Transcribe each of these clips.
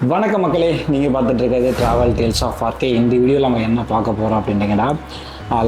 வணக்க மக்களே, நீங்கள் பார்த்துட்டு இருக்கிறது ட்ராவல் டேல்ஸ் ஆஃப் ஆர்கே. இந்த வீடியோவில் நம்ம என்ன பார்க்க போகிறோம் அப்படின்னீங்கன்னா,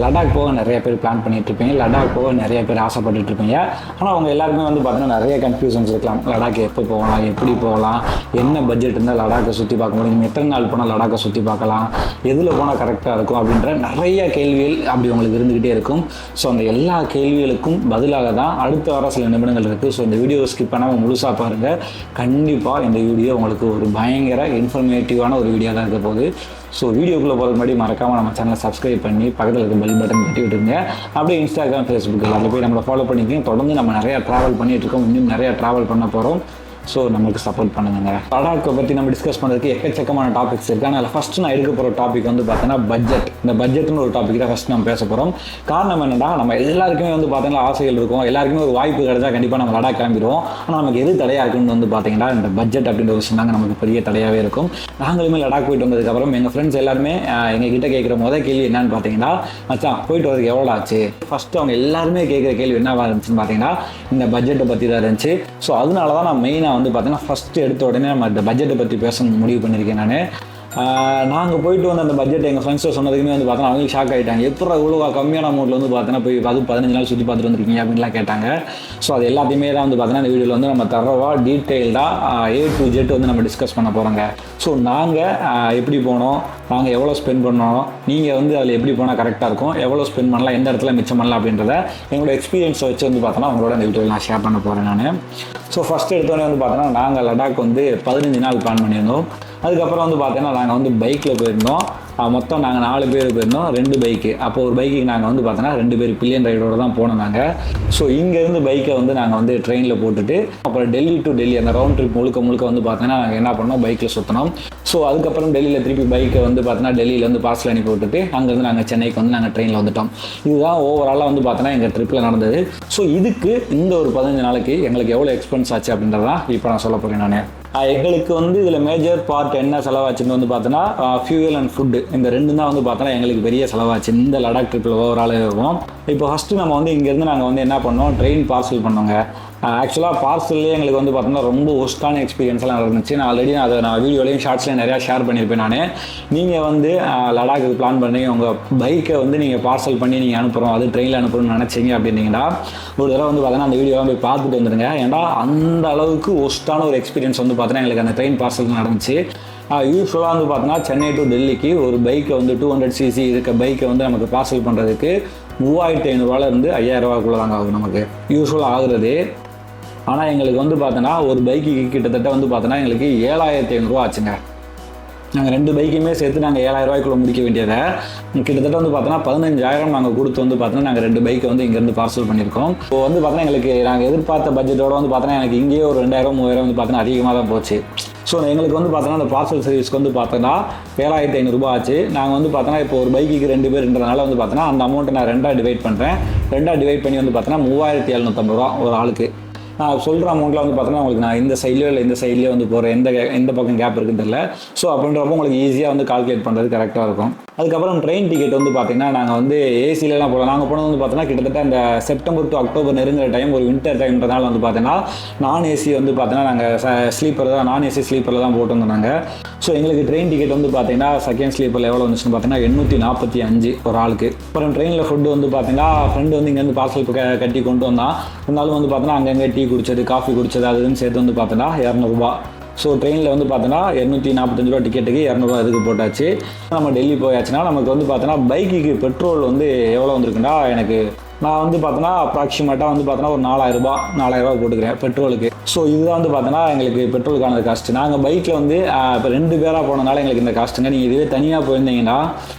லடாக் போக நிறைய பேர் பிளான் பண்ணிட்டு இருப்பீங்க, லடாக் போக நிறைய பேர் ஆசைப்பட்டுட்டு இருப்பீங்க. ஆனால் அவங்க எல்லாருமே பார்த்தீங்கன்னா நிறைய கன்ஃபியூஷன்ஸ் இருக்கலாம். லடாக் எப்போ போகலாம், எப்படி போகலாம், என்ன பட்ஜெட் இருந்தால் லடாக்கை சுற்றி பார்க்க முடியும், எத்தனை நாள் போனால் லடாக்கை சுற்றி பார்க்கலாம், எதில் போனால் கரெக்டாக இருக்கும் அப்படின்ற நிறைய கேள்விகள் அப்படி உங்களுக்கு இருந்துக்கிட்டே இருக்கும். ஸோ அந்த எல்லா கேள்விகளுக்கும் பதிலாக தான் அடுத்த வர சில நிமிடங்கள் இருக்குது. ஸோ இந்த வீடியோ ஸ்கிப் பண்ணாமல் முழுசாக பாருங்கள். கண்டிப்பாக இந்த வீடியோ உங்களுக்கு ஒரு பயங்கர இன்ஃபர்மேட்டிவான ஒரு வீடியோ தான் இருக்க போகுது. ஸோ வீடியோக்குள்ளே போகிறதுக்கு முன்னாடி மறக்காமல் நம்ம சேனலை சப்ஸ்கிரைப் பண்ணி பக்கத்தில் இருக்க பெல் பட்டன் தட்டி விட்டுருங்க. அப்படியே இன்ஸ்டாகிராம், ஃபேஸ்புக் அதில் போய் நம்மளை ஃபாலோ பண்ணிக்கோங்க. தொடர்ந்து நம்ம நிறையா ட்ராவல் பண்ணிகிட்டு இருக்கோம், இன்னும் நிறையா ட்ராவல் பண்ண போகிறோம். ஸோ நம்மளுக்கு சப்போர்ட் பண்ணுங்க. லடாக்கை பற்றி நம்ம டிஸ்கஸ் பண்ணுறதுக்கு எக்கச்சக்கமான டாபிக்ஸ் இருக்குது. ஆனால் ஃபஸ்ட்டு நான் எடுக்க போகிற டாபிக் பார்த்தீங்கன்னா பட்ஜெட். இந்த பட்ஜெட்னு ஒரு டாபிக் தான் ஃபஸ்ட் நம்ம பேச போகிறோம். காரணம் என்னென்னா, நம்ம எல்லாருக்குமே பார்த்தீங்கன்னா ஆசைகள் இருக்கும், எல்லாருக்குமே ஒரு வாய்ப்பு கிடைச்சா கண்டிப்பாக நம்ம லடாக் கிளம்பிடுவோம். ஆனால் நமக்கு எது தடையாக இருக்குன்னு பார்த்தீங்கன்னா இந்த பட்ஜெட் அப்படின்ற ஒரு விஷயம் தாங்க நமக்கு பெரிய தடையாகவே இருக்கும். நாங்களுமே லடாக் போயிட்டு வந்ததுக்கப்புறம் எங்கள் ஃப்ரெண்ட்ஸ் எல்லாருமே எங்ககிட்ட கேட்குற முதல் கேள்வி என்னன்னு பார்த்தீங்கன்னா, மச்சான் போயிட்டு வரதுக்கு எவ்வளோ ஆச்சு? ஃபஸ்ட்டு அவங்க எல்லாருமே கேட்குற கேள்வி என்னவா இருந்துச்சுன்னு பார்த்தீங்கன்னா இந்த பட்ஜெட்டை பற்றி தான் இருந்துச்சு. ஸோ அதனால தான் நான் மெயினாக பார்த்தீங்கன்னா ஃபஸ்ட்டு எடுத்த உடனே நம்ம இந்த பட்ஜெட்டை பற்றி பேச முடிவு பண்ணியிருக்கேன். நாங்கள் போயிட்டு அந்த பட்ஜெட் எங்கள் ஃப்ரெண்ட்ஸை சொன்னதுக்குமே பார்த்தோன்னா அவங்களுக்கு ஷாக் ஆகிட்டாங்க. எப்போ இவ்வளோ கம்மியான அமௌண்ட்டில் பார்த்தீங்கன்னா போய் அதுவும் 15 நாள் சுற்றி பார்த்துட்டு வந்துருக்கீங்க அப்படின்லாம் கேட்டாங்க. ஸோ அது எல்லாத்தையுமே தான் பார்த்தீங்கன்னா இந்த வீடியோவில் நம்ம தரவா டீட்டெயில்டாக A to Z நம்ம டிஸ்கஸ் பண்ண போகிறோங்க. ஸோ நாங்கள் எப்படி போனோம், நாங்கள் எவ்வளோ ஸ்பெண்ட் பண்ணோம், நீங்கள் அதில் எப்படி போனால் கரெக்டாக இருக்கும், எவ்வளோ ஸ்பெண்ட் பண்ணலாம், எந்த இடத்துல மிச்சம் பண்ணலாம் அப்படின்றத எங்களோட எக்ஸ்பீரியன்ஸை வச்சு பார்த்தோன்னா அவங்களோட இந்த வீடியோவில் நான் ஷேர் பண்ண போகிறேன் நான். ஸோ ஃபஸ்ட்டு எடுத்தோடனே பார்த்தோன்னா நாங்கள் லடாக் 15 நாள் பிளான் பண்ணியிருந்தோம். அதுக்கப்புறம் பார்த்தீங்கன்னா நாங்கள் பைக்கில் போயிருந்தோம். மொத்தம் நாங்கள் 4 பேர் போயிருந்தோம், 2 பைக்கு. அப்போ ஒரு பைக்குக்கு நாங்கள் பார்த்தோன்னா 2 பேர் பில்லியன் ரைடோடு தான் போனோம் நாங்கள். ஸோ இங்கேருந்து பைக்கை நாங்கள் ட்ரெயினில் போட்டுட்டு அப்புறம் டெல்லி டு டெல்லி அந்த ரவுண்ட் ட்ரிப் முழுக்க பார்த்தீங்கன்னா நாங்கள் என்ன பண்ணோம், பைக்கில் சுற்றினோம். ஸோ அதுக்கப்புறம் டெல்லியில் திருப்பி பைக்கை பார்த்தீங்கன்னா டெல்லியில் பார்சல் அனுப்பி விட்டுட்டு அங்கேருந்து நாங்கள் சென்னைக்கு நாங்கள் ட்ரெயினில் வந்துட்டோம். இதுதான் ஓவராலாக பார்த்தோன்னா எங்கள் ட்ரிப்பில் நடந்தது. ஸோ இதுக்கு இந்த ஒரு 15 நாளைக்கு எங்களுக்கு எவ்வளோ எக்ஸ்பென்ஸ் ஆச்சு அப்படின்றதான் இப்போ நான் சொல்ல போகிறேன் நான். எங்களுக்கு இதில் மேஜர் பார்ட் என்ன செலவாச்சுன்னு பார்த்தோன்னா ஃபியூயல் அண்ட் ஃபுட்டு, இந்த ரெண்டு தான் பார்த்தோன்னா எங்களுக்கு பெரிய செலவாச்சு இந்த லடாக் ட்ரிப்பில் ஓவரால் இருக்கும். இப்போ ஃபஸ்ட்டு நம்ம இங்கேருந்து நாங்கள் என்ன பண்ணோம், ட்ரெயின் பார்சல் பண்ணோங்க. ஆக்சுவலாக பார்சல்லே எங்களுக்கு பார்த்தோன்னா ரொம்ப ஒஸ்ட்டான எக்ஸ்பீரியன்ஸ்லாம் இருந்துச்சு. நான் ஆல்ரெடி நான் வீடியோலையும் ஷார்ட்ஸ்லையும் நிறையா ஷேர் பண்ணியிருப்பேன் நான். நீங்கள் லடாக்கு பிளான் பண்ணி உங்கள் பைக்கை நீங்கள் பார்சல் பண்ணி நீங்கள் அனுப்புகிறோம், அது ட்ரெயினில் அனுப்புகிறோம்னு நினச்சிங்க அப்படின்னீங்கன்னா ஒரு தடவை பார்த்தோன்னா அந்த வீடியோலாம் போய் பார்த்துட்டு வந்துடுங்க. ஏன்னா அந்த அளவுக்கு ஒஸ்ட்டான ஒரு எக்ஸ்பீரியன்ஸ் பார்த்தோன்னா எங்களுக்கு அந்த ட்ரெயின் பார்சல் நடந்துச்சு. யூஸ்வலாக பார்த்தோன்னா சென்னை டு டெல்லிக்கு ஒரு பைக்கை 200cc இருக்க பைக்கை நமக்கு பார்சல் பண்ணுறதுக்கு 3500 5000 தாங்க ஆகும் நமக்கு யூஸ்வலாக ஆகுறது. ஆனால் எங்களுக்கு பார்த்தோன்னா ஒரு பைக்குக்கு கிட்டத்தட்ட பார்த்தோன்னா எங்களுக்கு 7500 ஆச்சுங்க. நாங்கள் 2 பைக்குமே சேர்த்து நாங்கள் 7000 முடிக்க வேண்டியதை கிட்டத்தட்ட பார்த்தோன்னா 15000 நாங்கள் கொடுத்து பார்த்தோன்னா நாங்கள் 2 பைக்கை இங்கேருந்து பார்சல் பண்ணியிருக்கோம். இப்போ பார்த்தோன்னா எங்களுக்கு நாங்கள் எதிர்பார்த்த பட்ஜெட்டோடு பார்த்தோன்னா எனக்கு இங்கேயே ஒரு 2000 3000 பார்த்தோன்னா அதிகமாக தான் போச்சு. ஸோ எங்களுக்கு பார்த்தோன்னா அந்த பார்சல் சர்வீஸ்க்கு பார்த்தோன்னா 7500 ஆச்சு. நாங்கள் பார்த்தோன்னா இப்போ ஒரு பைக்குக்கு 2 பேருன்றதுனால பார்த்தோன்னா அந்த அமௌண்ட்டை நான் 2ஆக டிவைட் பண்ணுறேன். 2ஆக டிவைட் பண்ணி பார்த்தோன்னா 3750 ஒரு ஆளுக்கு. நான் சொல்கிற அமௌண்ட்டில் பார்த்தோன்னா உங்களுக்கு நான் இந்த சைட்லையோ இல்லை இந்த சைட்லேயோ போகிறேன், எந்த பக்கம் கேப் இருக்குன்னு தெரியல. ஸோ அப்படின்றப்போ உங்களுக்கு ஈஸியாக கால்குலேட் பண்ணுறது கரெக்டாக இருக்கும். அதுக்கப்புறம் ட்ரெயின் டிக்கெட் பார்த்தீங்கன்னா நாங்கள் ஏசிலலாம் போகலாம். நாங்கள் போனது பார்த்தோன்னா கிட்டத்தட்ட இந்த செப்டம்பர் டு அக்டோபர் நெருங்குற டைம், ஒரு வின்டர் டைம்ன்றதுனால பார்த்தீங்கன்னா நான் ஏசி பார்த்தீங்கன்னா நாங்கள் ஸ்லீப்பர் தான், நான் ஏசி ஸ்லீப்பரில் தான் போட்டு வந்தாங்க. ஸோ எங்களுக்கு ட்ரெயின் டிக்கெட் பார்த்தீங்கன்னா செகண்ட் ஸ்லீப்பரில் எவ்வளோ வந்துச்சுன்னு பார்த்தீங்கன்னா 845 ஒரு ஆளுக்கு. அப்புறம் ட்ரெயினில் ஃபுட்டு பார்த்தீங்கன்னா ஃப்ரெண்டு இங்கேருந்து பார்சல் கட்டி கொண்டு வந்தான். இருந்தாலும் பார்த்தோன்னா அங்கங்கே டீ குடிச்சது, காஃபி குடிச்சது அதுன்னு சேர்த்து பார்த்தோன்னா 200 ஸோ ட்ரெயினில் பார்த்தோன்னா 245 டிக்கெட்டுக்கு 200 இதுக்கு போட்டாச்சு. நம்ம டெல்லி போயாச்சுன்னா நமக்கு பார்த்தோன்னா பைக்குக்கு பெட்ரோல் எவ்வளோ வந்திருக்குன்னா எனக்கு நான் பார்த்தோன்னா அப்ராக்சிமேட்டாக பார்த்தோன்னா ஒரு 4000 போட்டுக்கிறேன் பெட்ரோலுக்கு. ஸோ இதுதான் பார்த்தோன்னா எங்களுக்கு பெட்ரோலுக்கான காஸ்ட்டு. நாங்கள் பைக்கில் இப்போ 2 பேராக போனதுனால எங்களுக்கு இந்த காஸ்ட்டுங்க. நீங்கள் இதுவே தனியாக போயிருந்தீங்கன்னா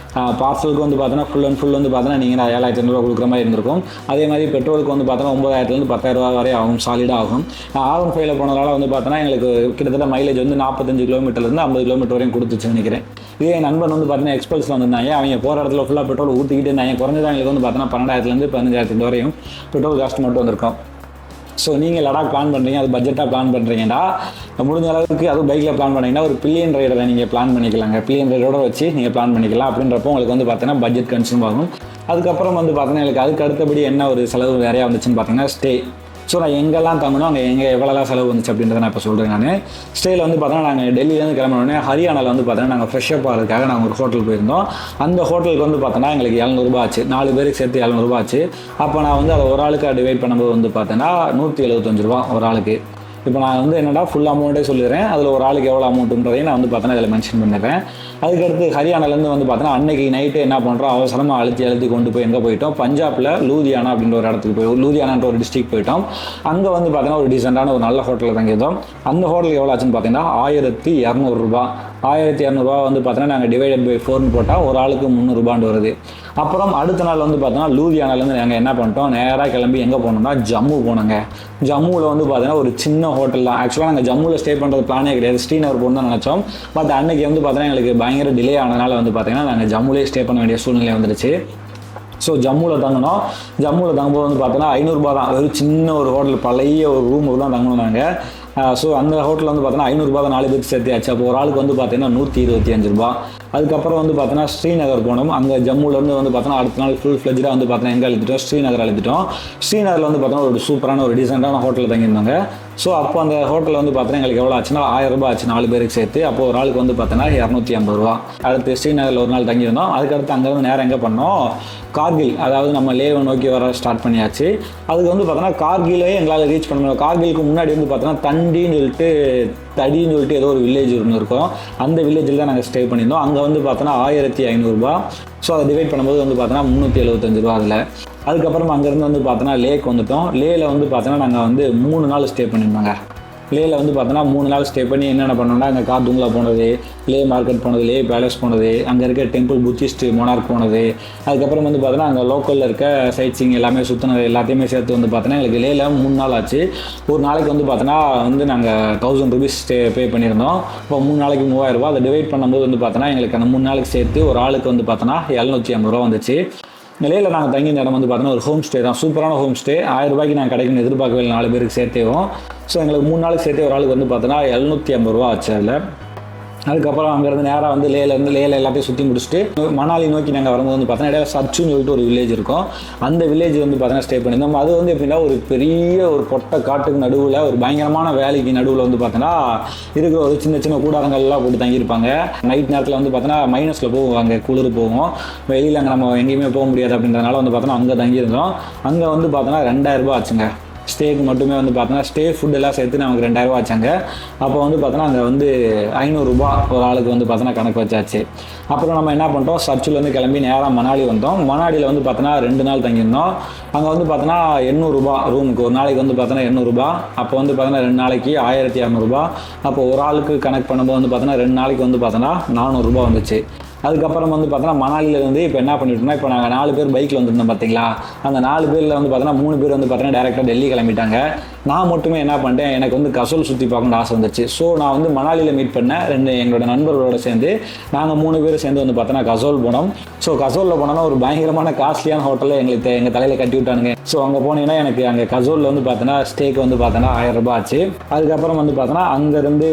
பார்சலுக்கு பார்த்தோன்னா ஃபுல் அண்ட் ஃபுல் பார்த்தோன்னா நீங்கள் 7500 கொடுக்குற மாதிரி இருந்திருக்கும். அதே மாதிரி பெட்ரோலுக்கு பார்த்தோன்னா 9000 10000 வரை ஆகும், சாலிடாக ஆகும். R15 போனதால பார்த்தோன்னா எங்களுக்கு கிட்டத்தட்ட மைலேஜ் 45 கிலோமீட்டர்லேருந்து 50 கிலோமீட்டர் வரையும் கொடுத்துச்சுன்னு நினைக்கிறேன். இதே என் நண்பன் பார்த்தீங்கன்னா எக்ஸ்பல்ஸில் வந்திருந்தாங்க. அவங்க போகிற இடத்துல ஃபுல்லாக பெட்ரோல் ஊற்றிக்கிட்டே இருந்தாங்க. குறைஞ்சதான் எங்களுக்கு பார்த்தோன்னா 12000 15,000 வரையும் பெட்ரோல் காஸ்ட் மட்டும் வந்திருக்கும். ஸோ நீங்கள் லடாக் பிளான் பண்ணுறீங்க, அது பட்ஜெட்டாக பிளான் பண்ணுறீங்கன்னா முடிஞ்ச அளவுக்கு அதுவும் பைக்கில் பிளான் பண்ணிங்கன்னா ஒரு பில்லியன் ரைடரை நீங்கள் பிளான் பண்ணிக்கலாங்க. பில்லியன் ரைடரோட வச்சு நீங்கள் பிளான் பண்ணிக்கலாம். அப்படின்றப்போ உங்களுக்கு பார்த்தீங்கன்னா பட்ஜெட் கன்சியூம் ஆகும். அதுக்கப்புறம் பார்த்தீங்கன்னா எனக்கு அதுக்கு அடுத்தபடி என்ன ஒரு செலவு வேறையாக வந்துச்சுன்னு பார்த்தீங்கன்னா ஸோ நான் எங்கெல்லாம் தங்கணும், அங்கே எங்கே எவ்வளோலாம் செலவு வந்துச்சு அப்படின்றத நான் இப்போ சொல்கிறேன். நான் ஸ்டேயில் வந்து பார்த்தீங்கன்னா நாங்கள் டெல்லியிலேருந்து கிளம்பினோடனே ஹரியானாவில் வந்து பார்த்தீங்கன்னா நாங்கள் ஃப்ரெஷ்ஷப் ஆகிறதுக்காக நாங்கள் ஒரு ஹோட்டல் போயிருந்தோம். அந்த ஹோட்டலுக்கு வந்து பார்த்தோன்னா எங்களுக்கு 700 ஆச்சு, 4 பேருக்கு சேர்த்து 700 ஆச்சு. அப்போ நான் வந்து அதை ஒரு ஆளுக்கு டிவைட் பண்ணும்போது வந்து பார்த்தேன்னா 175 ரூபா ஒரு ஆளுக்கு. இப்போ நான் வந்து என்னடா ஃபுல் அமௌண்ட்டே சொல்லிடுறேன், அதில் ஒரு ஆளுக்கு எவ்வளோ அமௌண்ட்டுன்றதையும் நான் வந்து பார்த்தோன்னா இதில் மென்ஷன் பண்ணிடுறேன். அதுக்கடுத்து ஹரியானாலேருந்து வந்து பார்த்தோன்னா அன்னைக்கு நைட்டு என்ன பண்ணுறோம், அவசரமாக அழுத்தி கொண்டு போய் எங்கே போயிட்டோம், பஞ்சாபில் லூதியானா அப்படின்ற ஒரு இடத்துக்கு போய் லூதியானான்ற ஒரு டிஸ்ட்ரிக்ட் போயிட்டோம். அங்கே வந்து பார்த்தீங்கன்னா ஒரு டீசெண்டான ஒரு நல்ல ஹோட்டலில் தங்கியிருந்தோம். அந்த ஹோட்டலுக்கு எவ்வளோ ஆச்சுன்னு பார்த்தீங்கன்னா 1200 ரூபா. 1200 ரூபா வந்து பார்த்தீங்கன்னா நாங்கள் டிவைடட் பை 4 போட்டால் ஒரு ஆளுக்கு 300 ரூபான்னு வருது. அப்புறம் அடுத்த நாள் வந்து பார்த்தோன்னா லூதியானாலேருந்து நாங்கள் என்ன பண்ணிட்டோம், நேராக கிளம்பி எங்கே போனோம்னா ஜம்மு போனோங்க. ஜம்முவில் வந்து பார்த்தீங்கன்னா ஒரு சின்ன ஹோட்டல் தான். ஆக்சுவலாக நாங்கள் ஜம்முவில் ஸ்டே பண்ணுறது பிளானே கிடையாது, ஸ்ரீநகர் போகணும் தான் நினச்சோம். பட் அன்னைக்கு வந்து பார்த்தீங்கன்னா எங்களுக்கு பயங்கர டிலே ஆனதுனால வந்து பார்த்தீங்கன்னா நாங்கள் ஜம்முலேயே ஸ்டே பண்ண வேண்டிய சூழ்நிலை வந்துருச்சு. ஸோ ஜம்முவில் தங்கினோம். ஜம்முவில் தங்கும்போது வந்து பார்த்தோன்னா 500 ரூபா தான், வெறும் சின்ன ஒரு ஹோட்டல், பழைய ஒரு ரூம் தான் தங்கணும் நாங்கள். ஸோ அந்த ஹோட்டலில் வந்து பார்த்தோன்னா 500 ரூபா தான் 4 பேருக்கு சேர்த்தியாச்சு. அப்போ ஒரு ஆளுக்கு வந்து பார்த்தீங்கன்னா 125 ரூபா. அதுக்கப்புறம் வந்து பார்த்தோன்னா ஸ்ரீநகர் போனோம். அங்கே ஜம்முலேருந்து வந்து பார்த்தோன்னா அடுத்த நாள் ஃபுல் ஃப்ளெஜ்டாக வந்து பார்த்தோன்னா எங்கே அழுத்திட்டோம், ஸ்ரீநகர் அழுத்திட்டோம். ஸ்ரீநகரில் வந்து பார்த்தோன்னா ஒரு சூப்பரான ஒரு டீசெண்டான ஹோட்டலில் தங்கியிருந்தாங்க. ஸோ அப்போ அந்த ஹோட்டலில் வந்து பார்த்தோன்னா எங்களுக்கு எவ்வளோ ஆச்சுன்னா 1000 ரூபா ஆச்சு 4 பேருக்கு சேர்த்து. அப்போ ஒரு ஆளுக்கு வந்து பார்த்தோன்னா 250 ரூபா. அடுத்து ஸ்ரீநகரில் ஒரு நாள் தங்கியிருந்தோம். அதுக்கடுத்து அங்கேருந்து நேரம் எங்கே பண்ணோம், கார்கில், அதாவது நம்ம லேவை நோக்கி வர ஸ்டார்ட் பண்ணியாச்சு. அதுக்கு வந்து பார்த்தோன்னா கார்கிலே எங்களால் ரீச் பண்ண முடியும். கார்கிலுக்கு முன்னாடி வந்து பார்த்தோன்னா தடின்னு சொல்லிட்டு ஏதோ ஒரு வில்லேஜ் இருக்கும். அந்த வில்லேஜில் தான் நாங்கள் ஸ்டே பண்ணியிருந்தோம். அங்கே வந்து பார்த்தோன்னா 1500 ரூபா. ஸோ அதை டிவைட் பண்ணும்போது வந்து பார்த்தோன்னா 375 ரூபா அதில். அதுக்கப்புறம் அங்கேருந்து வந்து பார்த்தோன்னா லேக் வந்துட்டோம். லேயில் வந்து பார்த்தோன்னா நாங்கள் வந்து 3 நாள் ஸ்டே பண்ணியிருந்தோங்க. லேயில் வந்து பார்த்தோன்னா 3 நாள் ஸ்டே பண்ணி என்னென்ன பண்ணோம்னா, அங்கே கார்துங்களா போனது, லே மார்க்கெட் போனது, லே பேலஸ் போனது, அங்கே இருக்க டெம்பிள் புத்திஸ்ட் மொனார்க் போனது. அதுக்கப்புறம் வந்து பார்த்தோன்னா அங்கே லோக்கலில் இருக்க சைட் எல்லாமே சுற்றினது எல்லாத்தையுமே சேர்த்து வந்து பார்த்தோன்னா எங்களுக்கு லேயில் 3 நாள் ஆச்சு. ஒரு நாளைக்கு வந்து பார்த்தோன்னா வந்து நாங்கள் 1000 ரூபீஸ் பே பண்ணியிருந்தோம். இப்போ 3 நாளைக்கு 3000 ரூபா. அதை டிவைட் பண்ணும்போது வந்து பார்த்தோன்னா எங்களுக்கு அந்த 3 நாளைக்கு சேர்த்து ஒரு ஆளுக்கு வந்து பார்த்தோன்னா 750 ரூபா வந்துச்சு. நிலையில் நாங்கள் தங்கி இடம் வந்து பார்த்தோன்னா ஒரு ஹோம் ஸ்டே தான், சூப்பரான ஹோம் ஸ்டே. 1000 ரூபாய்க்கு நாங்கள் கிடைக்கும்னு எதிர்பார்க்கவே 4 பேருக்கு சேர்த்தேவும். ஸோ எங்களுக்கு 3 நாளுக்கு சேர்த்து ஒரு ஆளுக்கு வந்து பார்த்தோன்னா 750 ரூபா ஆச்சு அதில். அதுக்கப்புறம் அங்கேருந்து நேராக வந்து லேயில் எல்லாத்தையும் சுற்றி முடிச்சுட்டு மணாலி நோக்கி நாங்கள் வரும்போது வந்து பார்த்தோன்னா இடையில சர்ச்சுன்னு சொல்லிட்டு ஒரு வில்லேஜ் இருக்கும். அந்த வில்லேஜ் வந்து பார்த்தோன்னா ஸ்டே பண்ணியிருந்தோம். அது வந்து எப்படின்னா ஒரு பெரிய ஒரு பொட்டை காட்டுக்கு நடுவில் ஒரு பயங்கரமான வேலைக்கு நடுவில் வந்து பார்த்தோன்னா இருக்கிற ஒரு சின்ன சின்ன கூடாரங்கள்லாம் போட்டு தங்கியிருப்பாங்க. நைட் நேரத்தில் வந்து பார்த்தோன்னா மைனஸில் போவோம், அங்கே குளிர் போவோம், வெளியில் அங்கே நம்ம எங்கேயுமே போக முடியாது அப்படின்றதுனால வந்து பார்த்தோன்னா அங்கே தங்கியிருந்தோம். அங்கே வந்து பார்த்தோன்னா 2000 ரூபா ஆச்சுங்க ஸ்டேக்கு மட்டுமே. வந்து பார்த்தோன்னா ஸ்டே ஃபுட் எல்லாம் சேர்த்து நமக்கு 2000 ரூபா ஆச்சாங்க. அப்போ வந்து பார்த்தோன்னா அங்கே வந்து 500 ரூபா ஒரு ஆளுக்கு வந்து பார்த்தோன்னா கணக்கு வச்சாச்சு. அப்புறம் நம்ம என்ன பண்ணிட்டோம், சர்ச்சிலேருந்து கிளம்பி நேராக மணாலி வந்தோம். மணாலியில் வந்து பார்த்தோன்னா 2 நாள் தங்கியிருந்தோம். அங்கே வந்து பார்த்தோன்னா 800 ரூபா ரூமுக்கு, ஒரு நாளைக்கு வந்து பார்த்தோன்னா 800 ரூபா. அப்போ வந்து பார்த்தோன்னா 2 நாளைக்கு 1200 ரூபா. அப்போ ஒரு ஆளுக்கு கணக்கு பண்ணும்போது வந்து பார்த்தோன்னா 2 நாளைக்கு வந்து பார்த்தோன்னா 400 ரூபா வந்துச்சு. அதுக்கப்புறம் வந்து பார்த்தோன்னா மணாலியிலேருந்து இப்போ என்ன பண்ணிட்டோம்னா, இப்போ நாங்கள் 4 பேர் பைக்கில் வந்துருந்தோம் பார்த்தீங்களா, அந்த 4 பேரில் வந்து பார்த்தோன்னா 3 பேர் வந்து பார்த்தோன்னா டேரெக்டாக டெல்லி கிளம்பிட்டாங்க. நான் மட்டுமே என்ன பண்ணிட்டேன், எனக்கு வந்து கசோல் சுற்றி பார்க்கணும்னு ஆசை வந்துச்சு. ஸோ நான் வந்து மணாலியில் மீட் பண்ணேன் எங்களோட நண்பர்களோட சேர்ந்து நாங்கள் 3 பேர் சேர்ந்து வந்து பார்த்தோன்னா கசோல் போனோம். ஸோ கசோலில் போனோன்னா ஒரு பயங்கரமான காஸ்ட்லியான ஹோட்டலில் எங்கள் தலையில் கட்டி விட்டானுங்க. ஸோ அங்கே போனீங்கன்னா எனக்கு அங்கே கசோலில் வந்து பார்த்தோன்னா ஸ்டேக்கு வந்து பார்த்தோன்னா 1000 ரூபா ஆச்சு. அதுக்கப்புறம் வந்து பார்த்தோன்னா அங்கேருந்து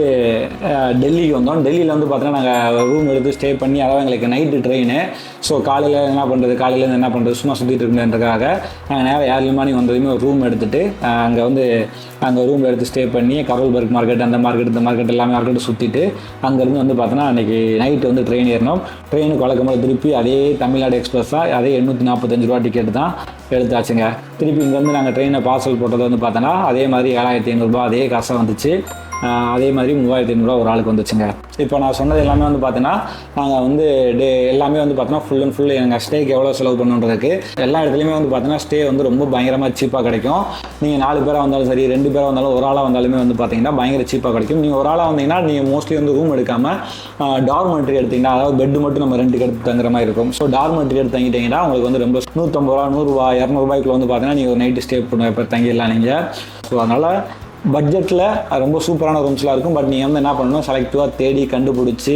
டெல்லிக்கு வந்தோம். டெல்லியில் வந்து பார்த்தோன்னா நாங்கள் ரூம் எடுத்து ஸ்டே பண்ணி, அதாவது எங்களுக்கு நைட்டு ட்ரெயின். ஸோ காலையில் என்ன பண்ணுறது, காலையிலேருந்து என்ன பண்ணுறது, சும்மா சுற்றிட்டு இருக்குன்றதுக்காக நாங்கள் நேரம் ஏர்லி மார்னிங் வந்ததுமே ஒரு ரூம் எடுத்துகிட்டு அங்கே ரூம் எடுத்து ஸ்டே பண்ணி கரோல்பர்க் மார்க்கெட், அந்த மார்க்கெட், இந்த மார்க்கெட் எல்லாமே மார்க்கெட்டு சுற்றிட்டு அங்கேருந்து வந்து பார்த்தோன்னா அன்றைக்கி நைட்டு வந்து ட்ரெயின் ஏறினோம். ட்ரெயினுக்கு வழக்கமாக திருப்பி அதே தமிழ்நாடு எக்ஸ்பிரஸ் தான், அதே 845 ரூபா டிக்கெட் தான் எடுத்தாச்சுங்க. திருப்பி இங்கேருந்து நாங்கள் ட்ரெயினை பார்சல் போட்டது வந்து பார்த்தோன்னா அதே மாதிரி 7500 ரூபா அதே காசாக வந்துச்சு. அதே மாதிரி 3500 ரூபா ஒரு ஆளுக்கு வந்துச்சுங்க. இப்போ நான் சொன்னது எல்லாமே வந்து பார்த்தீங்கன்னா நாங்கள் வந்து எல்லாமே வந்து பார்த்தோன்னா ஃபுல் அண்ட் ஃபுல் எங்கள் ஸ்டேக்கு எவ்வளோ செலவு பண்ணுறதுக்கு எல்லா இடத்துலையுமே வந்து பார்த்தீங்கன்னா ஸ்டே வந்து ரொம்ப பயங்கரமாக சீப்பாக கிடைக்கும். நீங்கள் 4 பேராக வந்தாலும் சரி, 2 பேராக வந்தாலும், ஒரு ஆளாக வந்தாலுமே வந்து பார்த்தீங்கன்னா பயங்கர சீப்பாக கிடைக்கும். நீங்கள் ஒரு ஆளாக வந்தீங்கன்னா நீங்கள் மோஸ்ட்லி வந்து ரூம் எடுக்காமல் டார்மெட்ரி எடுத்திங்கன்னா, அதாவது பெட்டு மட்டும் நம்ம ரெண்டுக்கு எடுத்து தங்குற மாதிரி இருக்கும். ஸோ டார்மெட்ரி எடுத்து தங்கிட்டீங்கன்னா உங்களுக்கு வந்து ரொம்ப 150 ரூபா 100 ரூபா 200 ரூபாய்க்குள்ள வந்து பார்த்தீங்கன்னா நீங்கள் ஒரு நைட்டு ஸ்டே பண்ண இப்போ தங்கிடலாம் நீங்கள். ஸோ அதனால் பட்ஜெட்டில் ரொம்ப சூப்பரான ரூம்ஸ்லாம் இருக்கும். பட் நீங்கள் வந்து என்ன பண்ணணும், செலக்டிவாக தேடி கண்டுபிடிச்சி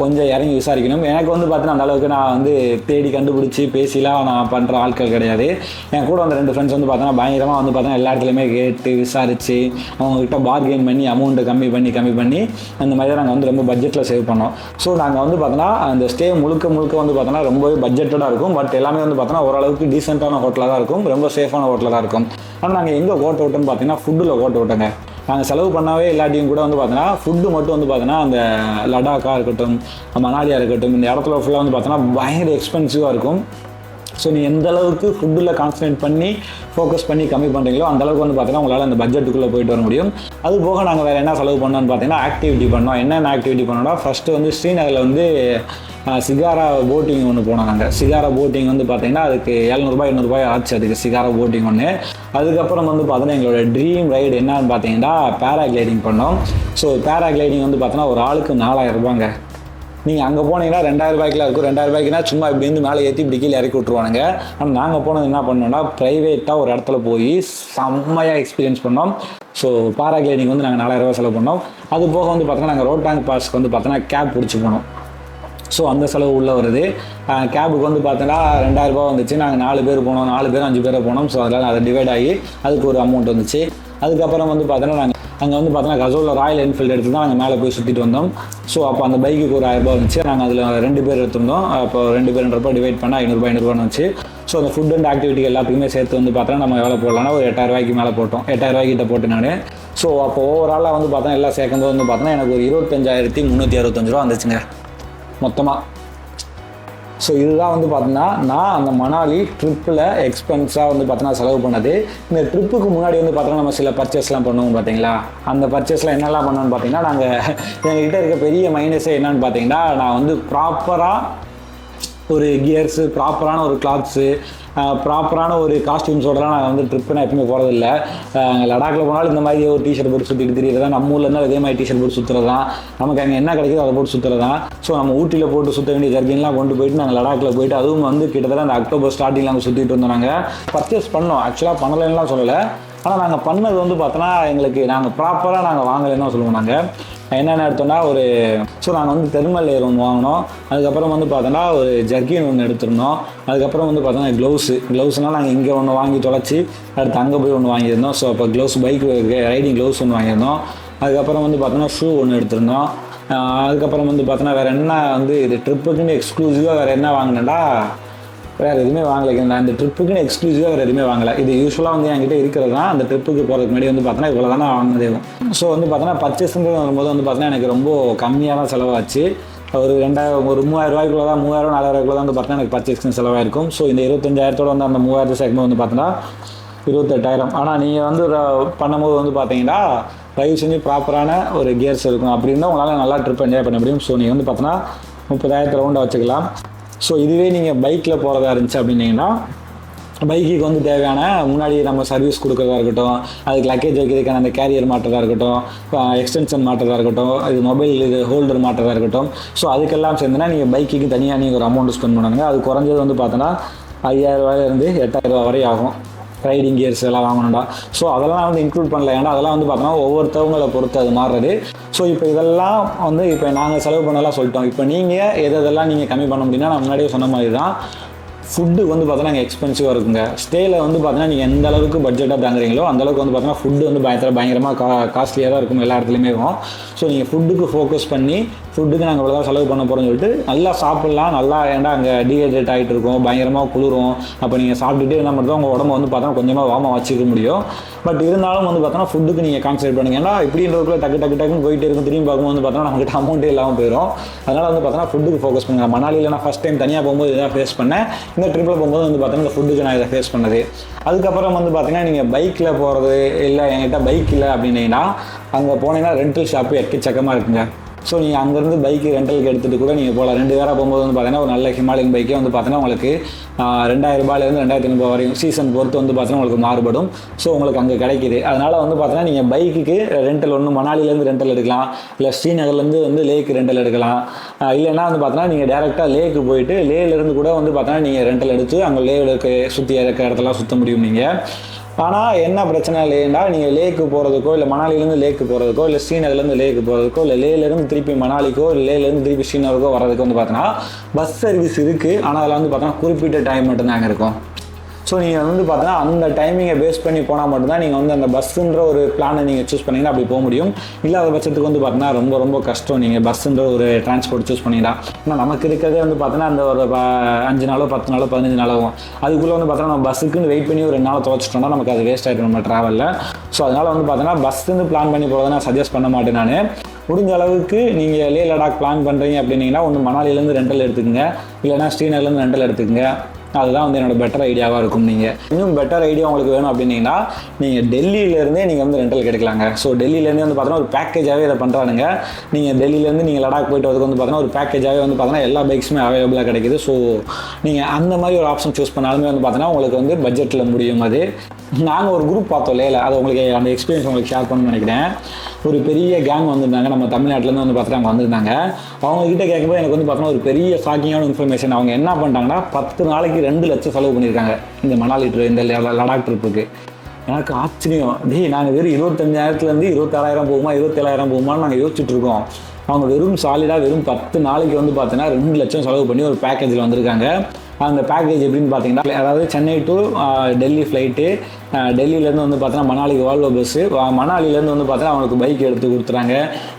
கொஞ்சம் இறங்கி விசாரிக்கணும். எனக்கு வந்து பார்த்தீங்கன்னா அந்த அளவுக்கு நான் வந்து தேடி கண்டுபிடிச்சி பேசிலாம் நான் பண்ணுற ஆட்கள் கிடையாது. என் கூட வந்து 2 ஃப்ரெண்ட்ஸ் வந்து பார்த்தோன்னா பயங்கரமாக வந்து பார்த்தோன்னா எல்லா இடத்துலையுமே கேட்டு விசாரித்து அவங்ககிட்ட பார்கெயின் பண்ணி அமௌண்ட்டை கம்மி பண்ணி அந்த மாதிரி தான் நாங்கள் வந்து ரொம்ப பட்ஜெட்டில் சேவ் பண்ணோம். ஸோ நாங்கள் வந்து பார்த்தோன்னா அந்த ஸ்டே முழுக்க வந்து பார்த்தோன்னா ரொம்பவே பட்ஜெட்டடாக இருக்கும். பட் எல்லாமே வந்து பார்த்தோன்னா ஓரளவுக்கு டீசெண்டான ஹோட்டலாக தான் இருக்கும், ரொம்ப சேஃபான ஹோட்டலாக தான் இருக்கும். ஆனால் நாங்கள் எங்கே கோட்டை விட்டோன்னு பார்த்தீங்கன்னா ஃபுட்டில் கோட்டை விட்டோங்க. நாங்கள் செலவு பண்ணாவே எல்லாத்தையும் கூட வந்து பார்த்தோன்னா ஃபுட்டு மட்டும் வந்து பார்த்தோன்னா அந்த லடாக்காக இருக்கட்டும், மணாலியாக இருக்கட்டும், இந்த இடத்துல ஃபுல்லாக வந்து பார்த்தோன்னா பயங்கர எக்ஸ்பென்சிவாக இருக்கும். ஸோ நீ எந்த அளவுக்கு ஃபுட்டில் கான்சன்ட்ரேட் பண்ணி ஃபோக்கஸ் பண்ணி கம்மி பண்ணுறீங்களோ அந்தளவுக்கு வந்து பார்த்தீங்கன்னா உங்களால் அந்த பட்ஜெட்டுக்குள்ளே போயிட்டு வர முடியும். அது போக நாங்கள் வேறு என்ன செலவு பண்ணோம்னு பார்த்தீங்கன்னா ஆக்டிவிட்டி பண்ணோம். என்னென்ன ஆக்டிவிட்டி பண்ணோம்னா, ஃபஸ்ட்டு வந்து ஸ்ரீநகரில் வந்து சிகாரா போட்டிங் ஒன்று போனோம். நாங்கள் சிகாரா போட்டிங் வந்து பார்த்தீங்கன்னா அதுக்கு 700-800 ஆச்சு அதுக்கு சிகாரா போட்டிங் ஒன்று. அதுக்கப்புறம் வந்து பார்த்தீங்கன்னா எங்களோட ட்ரீம் ரைடு என்னன்னு பார்த்தீங்கன்னா பேராகிளைடிங் பண்ணோம். ஸோ பேராகிளைடிங் வந்து பார்த்தீங்கன்னா ஒரு ஆளுக்கு 4000 ரூபாங்க. நீங்கள் அங்கே போனீங்கன்னா 2000 ரூபாய்க்குலாம் இருக்கும். 2000 ரூபாய்க்குனா சும்மா இப்படி வந்து மேலே ஏற்றி இப்படி கீழே இறக்கி விட்ருவானுங்க. ஆனால் நாங்கள் போனது என்ன பண்ணோம்னா ப்ரைவேட்டாக ஒரு இடத்துல போய் செம்மையாக எக்ஸ்பீரியன்ஸ் பண்ணோம். ஸோ பேராகிளைடிங் வந்து நாங்கள் 4000 ரூபா செலவு பண்ணோம். அது போக வந்து பார்த்தோன்னா நாங்கள் ரோட்டாங் பாஸ்க்கு வந்து பார்த்தோன்னா கேப் பிடிச்சி போனோம். ஸோ அந்த செலவு உள்ளே வருது. கேபுக்கு வந்து பார்த்தோன்னா 2000 ரூபா வந்துச்சு. நாங்கள் 4 பேர் போனோம், 4 பேர் 5 பேரை போனோம். ஸோ அதனால் அதை டிவைட் ஆகி அதுக்கு ஒரு அமௌண்ட் வந்துச்சு. அதுக்கப்புறம் வந்து பார்த்தோன்னா நாங்கள் அங்கே வந்து பார்த்தோன்னா கசோலில் ராயல் என்ஃபீல்டு எடுத்து தான் நாங்கள் மேலே போய் சுற்றிட்டு வந்தோம். ஸோ அப்போ அந்த பைக்குக்கு ஒரு 1000 ரூபா வந்துச்சு. நாங்கள் அதில் 2 பேர் எடுத்திருந்தோம். அப்போ 2 பேருன்றப்போ டிவைட் பண்ணால் 500 வந்துச்சு. ஸோ அந்த ஃபுட் அண்ட் ஆக்டிவிட்டி எல்லாத்துக்குமே சேர்த்து வந்து பார்த்தோன்னா நம்ம எவ்வளோ போடலாம்னா ஒரு 8000 ரூபாய்க்கு மேலே போட்டோம். 8000 ரூபாய்க்கிட்ட போட்டு நான். ஸோ அப்போ ஓவராலாக வந்து பார்த்தோன்னா எல்லாம் சேர்க்கும்போது வந்து பார்த்தோன்னா எனக்கு ஒரு 25,365 ரூபா வந்துச்சுங்க மொத்தமாக. ஸோ இதுதான் வந்து பார்த்தீங்கன்னா நான் அந்த மணாலி ட்ரிப்பில் எக்ஸ்பென்ஸாக வந்து பார்த்தீங்கன்னா செலவு பண்ணது. இந்த ட்ரிப்புக்கு முன்னாடி வந்து பார்த்தோன்னா நம்ம சில பர்ச்சேஸ்லாம் பண்ணுவோம் பார்த்தீங்களா. அந்த பர்ச்சேஸ்லாம் என்னெல்லாம் பண்ணோன்னு பார்த்தீங்கன்னா நாங்கள் எங்ககிட்ட இருக்க பெரிய மைனஸே என்னென்னு பார்த்தீங்கன்னா நான் வந்து ப்ராப்பராக ஒரு கியர்ஸு, ப்ராப்பரான ஒரு கிளாத்ஸு, ப்ராப்பரான ஒரு காஸ்டியூம்ஸோடலாம் நாங்கள் வந்து ட்ரிப்பு நான் எப்பவுமே போகிறதில்ல. லடாக்கில் போனாலும் இந்த மாதிரி ஒரு டிஷர்ட் போட்டு சுற்றிட்டு தெரியுது தான். நம்ம ஊரில் இருந்தால் இதே மாதிரி டிஷர்ட் போட்டு சுற்றுறது தான். நமக்கு அங்கே என்ன கிடைக்குதோ அதை போட்டு சுற்றுறது தான். ஸோ நம்ம ஊட்டியில் போட்டு சுற்ற வேண்டிய ஜர்கின்லாம் கொண்டு போயிட்டு நாங்கள் லடாக்கில் போயிட்டு அதுவும் வந்து கிட்டத்தட்ட அந்த அக்டோபர் ஸ்டார்டிங்கில் நாங்கள் சுற்றிட்டு இருந்தோம். நாங்கள் பர்ச்சேஸ் பண்ணோம், ஆக்சுவலாக பண்ணலைன்னுலாம் சொல்லலை. ஆனால் நாங்கள் பண்ணது வந்து பார்த்தோன்னா எங்களுக்கு நாங்கள் ப்ராப்பராக நாங்கள் வாங்கலைன்னு தான் சொல்லுவோம். நாங்கள் என்னென்ன எடுத்தோம்னா நாங்கள் வந்து தெர்மல் லேயர் ஒன்று வாங்கினோம். அதுக்கப்புறம் வந்து பார்த்தோன்னா ஒரு ஜர்கின் ஒன்று எடுத்துருந்தோம். அதுக்கப்புறம் வந்து பார்த்தோன்னா க்ளவுஸ்னால் நாங்கள் இங்கே ஒன்று வாங்கி தொலைச்சி அடுத்து அங்கே போய் ஒன்று வாங்கியிருந்தோம். ஸோ அப்போ பைக் ரைடிங் க்ளவுஸ் ஒன்று வாங்கியிருந்தோம். அதுக்கப்புறம் வந்து பார்த்தோன்னா ஷூ ஒன்று எடுத்திருந்தோம். அதுக்கப்புறம் வந்து பார்த்தோன்னா வேறு என்ன வந்து இது ட்ரிப்புக்குன்னு எக்ஸ்க்ளூசிவாக வேறு என்ன வாங்கினேன்டா, வேறு எதுவுமே வாங்கலை. நான் இந்த ட்ரிப்புக்குன்னு எக்ஸ்க்ளூசிவாக வேறு எதுவுமே வாங்கலை. இது யூஸ்வலாக வந்து என்கிட்ட இருக்கிறது தான். அந்த ட்ரிப்புக்கு போகிறதுக்கு முன்னாடி வந்து பார்த்தோன்னா இவ்வளோ தானே வாங்கினதே. ஸோ வந்து பார்த்தோன்னா பர்ச்சேஸுங்கிறது வரும்போது வந்து பார்த்தோன்னா எனக்கு ரொம்ப கம்மியாக தான் செலவாச்சு. ஒரு 3000 ரூபாய்க்குள்ள தான், 3000-4000 ரூபாய்க்குள்ள தான் வந்து பார்த்தோன்னா எனக்கு பர்ச்சேஸ்க்கு செலவாயிருக்கும். ஸோ இந்த 25,000 வந்து அந்த 3000 சேர்க்கும்போது வந்து பார்த்தோன்னா 28,000. ஆனால் நீங்கள் வந்து பண்ணும்போது வந்து பார்த்தீங்கன்னா ட்ரைவ் செஞ்சு ப்ராப்பரான ஒரு கியர்ஸ் இருக்கும். அப்படின்னா உங்களால் நல்லா ட்ரிப் என்ஜாய் பண்ண முடியும். ஸோ நீங்கள் வந்து பார்த்தோன்னா 30,000 ரவுண்டாக வச்சுக்கலாம். ஸோ இதுவே நீங்கள் பைக்கில் போகிறதா இருந்துச்சு அப்படின்னீங்கன்னா பைக்குக்கு வந்து தேவையான முன்னாடி நம்ம சர்வீஸ் கொடுக்குறதா இருக்கட்டும், அதுக்கு லக்கேஜ் வைக்கிறதுக்கான அந்த கேரியர் மாட்டுறதா இருக்கட்டும், எக்ஸ்டென்ஷன் மாட்டுறதா இருக்கட்டும், இது மொபைல் இது ஹோல்டர் மாட்டுறதா இருக்கட்டும். ஸோ அதுக்கெல்லாம் சேர்ந்துனா நீங்கள் பைக்குக்கு தனியாக நீங்கள் ஒரு அமௌண்ட் ஸ்பெண்ட் பண்ணுங்க. அது குறைஞ்சது வந்து பார்த்தோன்னா 5000 ரூபாயிலேருந்து 8000 ரூபா வரை ஆகும். ரைடிங் கியர்ஸ் எல்லாம் வாங்கணும்டா. ஸோ அதெல்லாம் வந்து இன்க்ளூட் பண்ணல. ஏன்னா அதெல்லாம் வந்து பார்த்தோன்னா ஒவ்வொருத்தவங்களை பொறுத்து அது மாறுறது. ஸோ இப்போ இதெல்லாம் வந்து இப்போ நாங்கள் செலவு பண்ணலாம் சொல்லிட்டோம். இப்போ நீங்கள் எதெல்லாம் நீங்கள் கம்மி பண்ண முடியும்னா நான் முன்னாடியே சொன்ன மாதிரி தான் ஃபுட்டு வந்து பார்த்தோன்னா அங்கே எக்ஸ்பென்சிவாக இருக்குங்க. ஸ்டேயில் வந்து பார்த்தோன்னா நீங்கள் எந்த அளவுக்கு பட்ஜெட்டாக தாங்குறீங்களோ அந்தளவுக்கு வந்து பார்த்தோன்னா ஃபுட்டு வந்து பயங்கரமாக காஸ்ட்லியாக தான் இருக்கும் எல்லா இடத்துலையுமே இருக்கும். ஸோ நீங்கள் ஃபுட்டுக்கு ஃபோக்கஸ் பண்ணி ஃபுட்டுக்கு நாங்கள் இவ்வளோ தான் செலவு பண்ண போகிறோம்னு சொல்லிட்டு நல்லா சாப்பிட்லாம். நல்லா ஏன்டா அங்கே டீஹைட்ரேட் ஆகிட்டு இருக்கும், பயங்கரமாக குளிரும். அப்போ நீங்கள் சாப்பிட்டுட்டு என்ன பண்ணுறோம், உங்கள் உடம்பு வந்து பார்த்தோன்னா கொஞ்சமாக வார்மாக வச்சுக்க முடியும். பட் இருந்தாலும் வந்து பார்த்தோன்னா ஃபுட்டுக்கு நீங்கள் கான்சன்ட்ரேட் பண்ணுங்க. ஏன்னா இப்படின்றதுக்குள்ள டக்குன்னு போயிட்டே இருக்கும். திரும்பி பார்க்கும்போது வந்து பார்த்தோன்னா நம்மகிட்ட அமௌண்ட்டே இல்லாமல் போயிடும். அதனால் வந்து பார்த்தோன்னா ஃபுட்டுக்கு ஃபோக்கஸ் பண்ணுங்கள். மணாலியில் நான் ஃபஸ்ட் டைம் தனியாக போகும்போது இதான் ஃபேஸ் பண்ணேன். இந்த ட்ரிப்பில் போகும்போது வந்து பார்த்தோன்னா இந்த ஃபுட்டுக்கு நான் இதை ஃபேஸ் பண்ணது. அதுக்கப்புறம் வந்து பார்த்தீங்கன்னா நீங்கள் பைக்கில் போகிறது இல்லை, என்கிட்ட பைக் இல்லை அப்படின்னீங்கன்னா அங்கே போனீங்கன்னா ரெண்டல் ஷாப்பு எக்கச்சக்கமாக இருக்குங்க. ஸோ நீங்கள் அங்கேருந்து பைக்கு ரெண்டலுக்கு எடுத்துகிட்டு கூட நீங்கள் போகலாம். 2 பேராக போகும்போது வந்து பார்த்தீங்கன்னா ஒரு நல்ல ஹிமாலயன் பைக்கே வந்து பார்த்தீங்கன்னா உங்களுக்கு 2000 ரூபாயிலேருந்து 2500 வரையும் சீசன் பொறுத்து வந்து பார்த்தீங்கன்னா உங்களுக்கு மாறுபடும். ஸோ உங்களுக்கு அங்கே கிடைக்கிது. அதனால் வந்து பார்த்தீங்கன்னா நீங்கள் பைக்குக்கு ரெண்டல் ஒன்று மணாலிலேருந்து ரெண்டல் எடுக்கலாம், இல்லை ஸ்ரீநகர்லேருந்து வந்து லேக்கு ரெண்டல் எடுக்கலாம். இல்லைன்னா வந்து பார்த்தீங்கன்னா நீங்கள் டேரெக்டாக லேக்கு போயிட்டு லேலேருந்து கூட வந்து பார்த்தீங்கன்னா நீங்கள் ரெண்டல் எடுத்து அங்கே லேக்கு சுற்றி இருக்க இடத்தெல்லாம் சுற்ற முடியும் நீங்கள். ஆனால் என்ன பிரச்சனை இல்லைன்னா நீங்கள் லேக்கு போகிறதுக்கோ இல்லை மணாலிலேருந்து லேக்கு போகிறதுக்கோ இல்லை ஸ்ரீநகர்லேருந்து லேக்கு போகிறதுக்கோ இல்லை லேலேருந்து திருப்பி மணாலிக்கோ இல்லை லேலேருந்து திருப்பி ஸ்ரீநகருக்கோ வரதுக்கு வந்து பார்த்தீங்கன்னா பஸ் சர்வீஸ் இருக்குது. ஆனால் அதில் வந்து பார்த்தீங்கன்னா குறிப்பிட்ட டைம் மட்டும்தான் அங்கே இருக்கும். ஸோ நீங்கள் வந்து பார்த்தீங்கன்னா அந்த டைமிங்கை பேஸ் பண்ணி போனால் மட்டும்தான் நீங்கள் வந்து அந்த பஸ்ஸுன்ற ஒரு பிளானை நீங்கள் சூஸ் பண்ணிங்கன்னா அப்படி போக முடியும். இல்லாத பட்சத்துக்கு வந்து பார்த்தீங்கன்னா ரொம்ப ரொம்ப கஷ்டம் நீங்கள் பஸ்ஸுன்ற ஒரு டிரான்ஸ்போர்ட் சூஸ் பண்ணிடா. ஏன்னா நமக்கு இருக்கிறதே வந்து பார்த்தீங்கன்னா அந்த ஒரு 5 நாளோ 10 நாளோ 15 நாளோ ஆகும். அதுக்குள்ளே வந்து பார்த்தீங்கன்னா நம்ம பஸ்ஸுக்குன்னு வெயிட் பண்ணி ஒரு 2 நாள் துவச்சிட்டோம்னா நமக்கு அது வேஸ்ட் ஆகிடும் நம்ம ட்ராவலில். ஸோ அதனால் வந்து பார்த்தீங்கன்னா பஸ்ஸுன்னு பிளான் பண்ணி போகிறத நான் சஜஸ்ட் பண்ண மாட்டேன். நான் முடிஞ்ச அளவுக்கு நீங்கள் லே லடாக் பிளான் பண்ணுறீங்க அப்படின்னீங்கன்னா ஒன்று மணாலிலேருந்து ரெண்டல் எடுத்துக்கங்க, இல்லைனா ஸ்ரீநகர்லேருந்து ரெண்டல் எடுத்துக்கங்க. அதுதான் வந்து என்னோட பெட்டர் ஐடியாவாக இருக்கும். நீங்கள் இன்னும் பெட்டர் ஐடியா உங்களுக்கு வேணும் அப்படின்னீங்கன்னா நீங்கள் டெல்லியிலேருந்தே நீங்கள் வந்து ரெண்டல் கிடைக்கலாங்க. ஸோ டெல்லியிலேருந்து வந்து பார்த்தீங்கன்னா ஒரு பேக்கேஜாகவே இதை பண்ணுறானுங்க. நீங்கள் டெல்லியிலேருந்து நீங்கள் லடாக் போய்ட்டு வரதுக்கு வந்து பார்த்தீங்கன்னா ஒரு பேக்கேஜாகவே வந்து பார்த்தீங்கன்னா எல்லா பைக்ஸுமே அவைலபிளாக கிடைக்குது. ஸோ நீங்கள் அந்த மாதிரி ஒரு ஆப்ஷன் சூஸ் பண்ணாலுமே வந்து பார்த்தீங்கன்னா உங்களுக்கு வந்து பட்ஜெட்டில் முடியும். அது நாங்கள் ஒரு குரூப் பார்த்தோம் லேல, அது உங்களுக்கு அந்த எக்ஸ்பீரியன்ஸ் உங்களுக்கு ஷேர் பண்ணணும்னு நினைக்கிறேன். ஒரு பெரிய கேங் வந்திருந்தாங்க, நம்ம தமிழ்நாட்டிலேருந்து வந்து பார்த்துட்டு அவங்க வந்திருந்தாங்க. அவங்ககிட்ட கேட்கும்போது எனக்கு வந்து பார்த்தோன்னா ஒரு பெரிய ஷாக்கிங்கான இன்ஃபர்மேஷன். அவங்க என்ன பண்ணிட்டாங்கன்னா 10 நாளைக்கு 2 லட்சம் செலவு பண்ணியிருக்காங்க இந்த மணாலி இந்த லடாக் ட்ரிப்புக்கு. எனக்கு ஆச்சரியம், நாங்கள் வெறும் 25,000 26,000 போகுமா 27,000 போகுமான்னு நாங்கள் யோசிச்சுட்டு இருக்கோம். அவங்க வெறும் சாலிடாக வெறும் 10 நாளைக்கு வந்து பார்த்தீங்கன்னா 2 லட்சம் செலவு பண்ணி ஒரு பேக்கேஜில் வந்திருக்காங்க. அந்த பேக்கேஜ் எப்படின்னு பார்த்தீங்கன்னா, அதாவது சென்னை டு டெல்லி ஃப்ளைட்டு, டெல்லியிலேருந்து வந்து பார்த்தீங்கன்னா மணாலிக்கு வால்வோ பஸ்ஸு, மணாலிலேருந்து வந்து பார்த்தீங்கன்னா அவங்களுக்கு பைக் எடுத்து கொடுத்துறாங்க,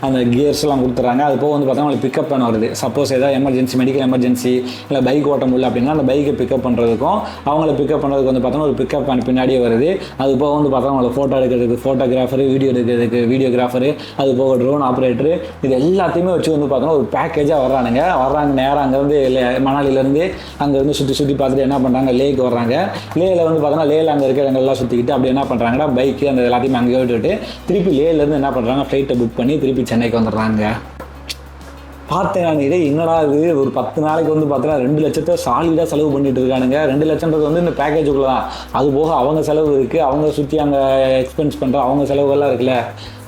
அந்த கியர்ஸ்லாம் கொடுத்துறாங்க. அது போக வந்து பார்த்தீங்கன்னா அவங்களுக்கு பிக்கப் பண்ண வருது. சப்போஸ் ஏதாவது எமர்ஜென்சி மெடிக்கல் எமர்ஜென்சி இல்லை பைக் ஓட்ட முடியல அப்படின்னா அந்த பைக்கை பிக்கப் பண்ணுறதுக்கும் அவங்கள பிக்கப் பண்ணுறதுக்கு வந்து பார்த்தோன்னா ஒரு பிக்கப் பண்ணி பின்னாடியே வருது. அது போக வந்து பார்த்தா அவங்களை ஃபோட்டோ எடுக்கிறதுக்கு ஃபோட்டோகிராஃபரு, வீடியோ எடுக்கிறதுக்கு வீடியோகிராஃபரு, அது போக ட்ரோன் ஆப்ரேட்டரு, இது எல்லாத்தையுமே வச்சு வந்து பார்த்தோன்னா ஒரு பேக்கேஜாக வர்றாங்க நேராக அங்கேருந்து மணாலிலேருந்து அங்கேருந்து சுற்றி பார்த்துட்டு என்ன பண்ணுறாங்க, லேக்கு வர்றாங்க. லேயில் வந்து பார்த்தோன்னா லேயில் அங்கே இருக்கிற இடங்கள்லாம் சுற்றிக்கிட்டு அப்படி என்ன பண்ணுறாங்கன்னா பைக்கு அந்த எல்லாத்தையுமே அங்கே விட்டுட்டு திருப்பி லேலேருந்து என்ன பண்ணுறாங்க, ஃப்ளைட்டை புக் பண்ணி திருப்பி சென்னைக்கு வந்துடுறாங்க. பார்த்தேன் நான், இதே என்னடா இது ஒரு 10 நாளைக்கு வந்து பார்த்தீங்கன்னா 2 லட்சத்தை சாலிடாக செலவு பண்ணிட்டு இருக்கானுங்க. 2 லட்சம்ன்றது வந்து இந்த பேக்கேஜுக்குள்ள தான். அது போக அவங்க செலவு இருக்குது, அவங்க சுற்றி அங்கே எக்ஸ்பென்ஸ் பண்ணுற அவங்க செலவுகள்லாம் இருக்குல்ல,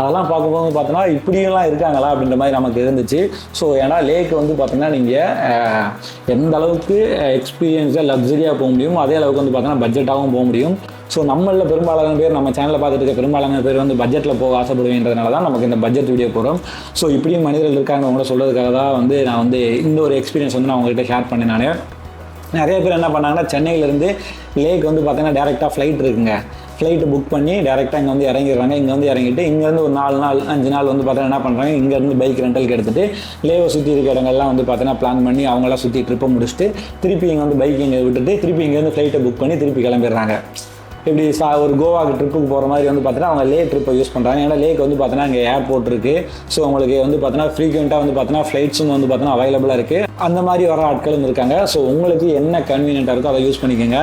அதெல்லாம் பார்க்கும்போது பார்த்தோன்னா இப்படியெல்லாம் இருக்காங்களா அப்படின்ற மாதிரி நமக்கு இருந்துச்சு. ஸோ ஏன்னா லேக்கு வந்து பார்த்தீங்கன்னா நீங்கள் எந்த அளவுக்கு எக்ஸ்பீரியன்ஸாக லக்ஸரியாக போக முடியும், அதே அளவுக்கு வந்து பார்த்தீங்கன்னா பட்ஜெட்டாகவும் போக முடியும். ஸோ நம்மளில் பெரும்பாலான பேர், நம்ம சேனலில் பார்த்துட்டு இருக்க பெரும்பாலான பேர் வந்து பட்ஜெட்டில் போக ஆசைப்படுவேன்றதுனால தான் நமக்கு இந்த பட்ஜெட் வீடியோ போகிறோம். ஸோ இப்படியும் மனிதர்கள் இருக்காங்க அவங்கள சொல்கிறதுக்காக தான் வந்து நான் வந்து இந்த ஒரு எக்ஸ்பீரியன்ஸ் வந்து நான் உங்கள்கிட்ட ஷேர் பண்ணேன். நான் நிறைய பேர் என்ன பண்ணாங்கன்னா சென்னையிலேருந்து லேக் வந்து பார்த்தீங்கன்னா டேரெக்டாக ஃப்ளைட் இருக்குங்க, ஃப்ளைட்டு புக் பண்ணி டேரெக்டாக இங்கே வந்து இறங்கிடுறாங்க. இங்கே வந்து இறங்கிட்டு இங்கேருந்து ஒரு 4 நாள் 5 நாள் வந்து பார்த்தீங்கன்னா என்ன பண்ணுறாங்க, இங்கேருந்து பைக் ரெண்டலுக்கு எடுத்துகிட்டு லேவை சுற்றி இருக்க இடங்கள்லாம் வந்து பார்த்தீங்கன்னா பிளான் பண்ணி அவங்களாம் சுற்றி ட்ரிப்பை முடிச்சுட்டு திருப்பி இங்கே வந்து பைக் இங்கே விட்டுட்டு திருப்பி இங்கேருந்து ஃப்ளைட்டை புக் பண்ணி திருப்பி கிளம்பிடுறாங்க. இப்படி ஒரு கோவாக்கு ட்ரிப்புக்கு போகிற மாதிரி வந்து பார்த்தீங்கன்னா அவங்க லே ட்ரிப்பை யூஸ் பண்ணுறாங்க. ஏன்னா லேக் வந்து பார்த்தீங்கன்னா இங்கே ஏர்போர்ட் இருக்குது. ஸோ உங்களுக்கு வந்து பார்த்தீங்கன்னா ஃப்ரீக்வெண்ட்டாக வந்து பார்த்தீங்கன்னா ஃப்ளைட்ஸும் வந்து பார்த்தீங்கன்னா அவைலபிளாக இருக்குது. அந்த மாதிரி வர ஆட்களும் இருக்காங்க. ஸோ உங்களுக்கு என்ன கன்வீனியன்ட்டாக இருக்கோ அதை யூஸ் பண்ணிக்கோங்க.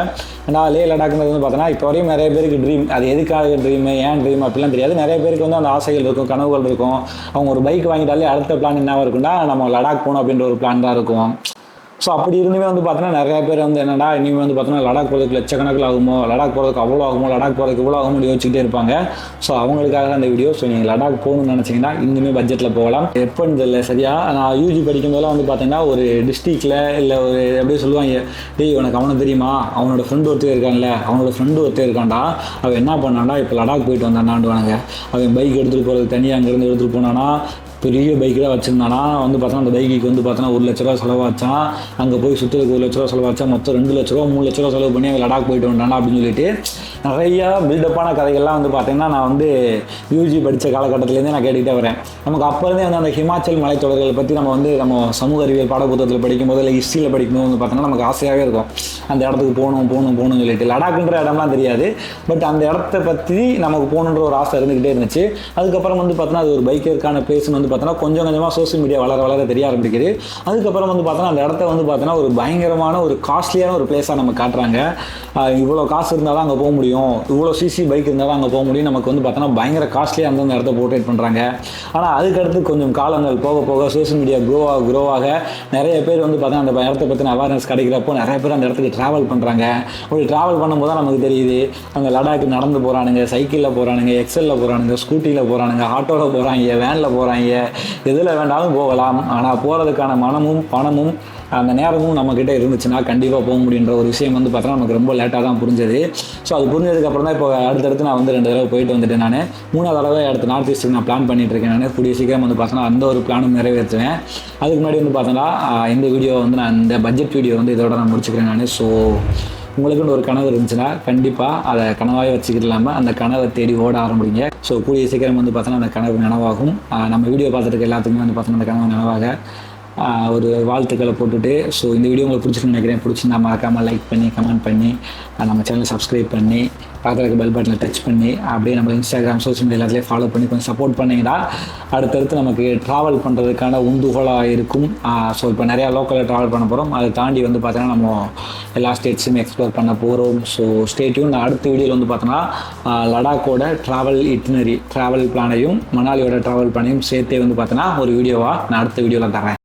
நான் லே லடாக்ன்றது வந்து பார்த்தீங்கன்னா இப்போ வரையும் நிறைய பேருக்கு ட்ரீம், அது எதுக்காக ட்ரீமு, ஏன் ட்ரீம் அப்படிலாம் தெரியாது. நிறைய பேருக்கு வந்து அந்த ஆசைகள் இருக்கும், கனவுகள் இருக்கும். அவங்க ஒரு பைக் வாங்கிட்டாலே அடுத்த பிளான் என்னவாக இருக்குன்னா நம்ம லடாக் போகணும் அப்படின்ற ஒரு பிளான் தான் இருக்கும். ஸோ அப்படி இருந்துமே வந்து பார்த்தீங்கன்னா நிறைய பேர் வந்து என்னடா இனிமேல் வந்து பார்த்தீங்கன்னா லடாக் போகிறதுக்கு லட்சக்கணக்கில் ஆகுமோ, லடாக் போகிறதுக்கு அவ்வளோ ஆகுமோ, லடாக் போகிறதுக்கு இவ்வளோ ஆகுமோ யோசிச்சுட்டே இருப்பாங்க. ஸோ அவங்களுக்காக தான் இந்த வீடியோ. ஸோ நீங்கள் லடாக் போகணும்னு நினச்சிங்கன்னா இன்னுமே பட்ஜெட்டில் போகலாம். எப்போன்னு தெரியல சரியா. நான் யூஜி படிக்கும்போதெல்லாம் வந்து பார்த்தீங்கன்னா ஒரு டிஸ்ட்ரிக்டில் இல்லை ஒரு எப்படி சொல்லுவாங்க, டேய் உனக்கு அவனை தெரியுமா, அவனோட ஃப்ரெண்டு ஒருத்தர் இருக்கான்ல, அவனோட ஃப்ரெண்டு ஒருத்தர் இருக்கான்டா, அவன் என்ன பண்ணான்டா இப்போ லடாக் போயிட்டு வந்தான்டாண்டுவானுங்க. அவன் பைக் எடுத்துகிட்டு போகிறது தனியாக அங்கேருந்து எடுத்துகிட்டு போனானா, பெரிய பைக்கு தான் வச்சுருந்தானா, வந்து பார்த்தோன்னா அந்த பைக்கு வந்து பார்த்தோன்னா 1 லட்ச ரூபா செலவாச்சான், அங்கே போய் சுற்றுறதுக்கு 1 லட்ச ரூபா செலவாச்சா, மொத்தம் 2 லட்ச ரூபா 3 லட்ச ரூபா செலவு பண்ணி அங்கே லடாக் போயிட்டு வந்தானா அப்படின்னு சொல்லிட்டு நிறையா பில்டப்பான கதைகள்லாம் வந்து பார்த்தீங்கன்னா நான் வந்து யூஜி படித்த காலகட்டத்திலேருந்தே நான் கேட்டுக்கிட்டே வரேன். நமக்கு அப்போருந்தே வந்து அந்த ஹிமாச்சல் மலைத்தொடர்களை பற்றி நம்ம சமூக அறிவியல் பாடப்புத்தகத்தில் படிக்கும்போது இல்லை ஹிஸ்ட்ரியில் படிக்கும்போது வந்து பார்த்தோன்னா நமக்கு ஆசையாகவே இருக்கும். அந்த இடத்துக்கு போகணும்னு சொல்லிட்டு. லடாக்குன்ற இடம்லாம் தெரியாது, பட் அந்த இடத்த பற்றி நமக்கு போகணுன்ற ஒரு ஆசை இருந்துக்கிட்டே இருந்துச்சு. அதுக்கப்புறம் வந்து பார்த்தோன்னா அது ஒரு பைக்கருக்கான பிளேஸ்னு வந்து பார்த்தோன்னா கொஞ்சம் கொஞ்சமாக சோஷியல் மீடியா வளர தெரிய ஆரம்பிக்குது. அதுக்கப்புறம் வந்து பார்த்தோன்னா அந்த இடத்த வந்து பார்த்தோன்னா ஒரு பயங்கரமான ஒரு காஸ்ட்லியான ஒரு பிளேஸாக நம்ம காட்டுறாங்க. இவ்வளோ காசு இருந்தால் தான் அங்கே போக முடியும், இவ்வளோ சிசி பைக் இருந்தால் தான் அங்கே போக முடியும், நமக்கு வந்து பார்த்தோன்னா பயங்கர காஸ்ட்லியாக அந்த இடத்த போர்ட்ரேட் பண்ணுறாங்க. ஆனால் அதுக்கடுத்து கொஞ்சம் காலங்கள் போக போக சோஷியல் மீடியா க்ரோவாக நிறைய பேர் வந்து பார்த்தோன்னா அந்த இடத்த பற்றின அவேர்னஸ் கிடைக்கிறப்போ நிறைய பேர் அந்த இடத்துக்கு ட்ராவல் பண்ணுறாங்க. அப்படி ட்ராவல் பண்ணும்போது தான் நமக்கு தெரியுது அங்கே லடாக்கு நடந்து போகிறானுங்க, சைக்கிளில் போகிறானுங்க, எக்ஸலில் போகிறானுங்க, ஸ்கூட்டியில் போகிறானுங்க, ஆட்டோவில் போகிறாங்க, வேனில் போகிறாங்க, எதில் வேண்டாலும் போகலாம். ஆனால் போகிறதுக்கான மனமும் பணமும் அந்த நேரமும் நம்மக்கிட்ட இருந்துச்சுன்னா கண்டிப்பாக போக முடியுன்ற ஒரு விஷயம் வந்து பார்த்தோன்னா நமக்கு ரொம்ப லேட்டாக தான் புரிஞ்சது. ஸோ அது புரிஞ்சதுக்கப்புறம் தான் இப்போ அடுத்தடுத்து நான் வந்து 2 தடவை போயிட்டு வந்துட்டேன். நான் 3வது தடவை அடுத்த நார்த் ஈஸ்ட்டுக்கு நான் பிளான் பண்ணிட்டு இருக்கேன். நான் கூடிய சீக்கிரம் வந்து பார்த்தோன்னா அந்த ஒரு பிளானும் நிறைவேற்றுவேன். அதுக்கு முன்னாடி வந்து பார்த்தோன்னா இந்த வீடியோ வந்து நான் இந்த பட்ஜெட் வீடியோ வந்து இதோட நான் முடிச்சுக்கிறேன் நான். ஸோ உங்களுக்குன்னு ஒரு கனவு இருந்துச்சுன்னா கண்டிப்பாக அதை கனவாகவே வச்சுக்கிட்டு இல்லாமல் அந்த கனவை தேடி ஓட ஆரம்பிங்க. ஸோ கூடிய சீக்கிரம் வந்து பார்த்தோன்னா அந்த கனவு நனவாகும். நம்ம வீடியோ பார்த்துட்டு இருக்க எல்லாத்துக்குமே வந்து பார்த்தோன்னா அந்த கனவு நனவாக ஒரு வாழ்த்துக்களை போட்டுட்டு, ஸோ இந்த வீடியோ உங்களுக்கு பிடிச்சிருக்குன்னு நினைக்கிறேன். பிடிச்சிருந்தா மறக்காமல் லைக் பண்ணி கமெண்ட் பண்ணி நம்ம சேனலை சப்ஸ்கிரைப் பண்ணி பக்கத்தில் இருக்க பெல் பட்டனில் டச் பண்ணி அப்படியே நம்ம இன்ஸ்டாகிராம் சோஷியல் மீடியா எல்லாத்துலேயும் ஃபாலோ பண்ணி கொஞ்சம் சப்போர்ட் பண்ணிங்கன்னா அடுத்தடுத்து நமக்கு ட்ராவல் பண்ணுறதுக்கான உந்துகோலாக இருக்கும். ஸோ இப்போ நிறையா லோக்கலில் ட்ராவல் பண்ண போகிறோம். அதை தாண்டி வந்து பார்த்தோன்னா நம்ம எல்லா ஸ்டேட்ஸுமே எக்ஸ்ப்ளோர் பண்ண போகிறோம். So stay tune. அடுத்த வீடியோவில் வந்து பார்த்தோன்னா லடாக்கோட ட்ராவல் பிளானையும் மணாலியோட ட்ராவல் பிளானையும் சேர்த்தே வந்து பார்த்தோன்னா ஒரு வீடியோவாக நான் அடுத்த வீடியோவில் தரேன்.